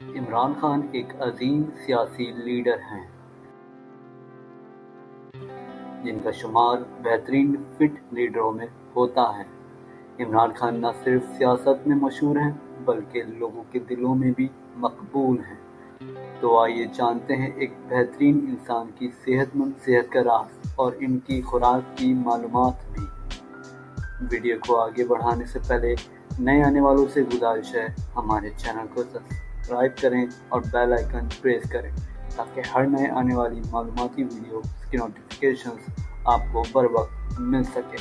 इमरान खान एक अजीम सियासी लीडर हैं जिनका शुमार बेहतरीन फिट लीडरों में होता है। इमरान खान न सिर्फ सियासत में मशहूर हैं बल्कि लोगों के दिलों में भी मकबूल हैं। तो आइए जानते हैं एक बेहतरीन इंसान की सेहतमंद सेहत का राज और इनकी खुराक की मालूमात भी। वीडियो को आगे बढ़ाने से पहले नए आने वालों से गुजारिश है हमारे चैनल को सब्सक्राइब करें और बेल आइकन प्रेस करें ताकि हर नए आने वाली मालूमाती वीडियो की नोटिफिकेशंस आपको बर वक्त मिल सके।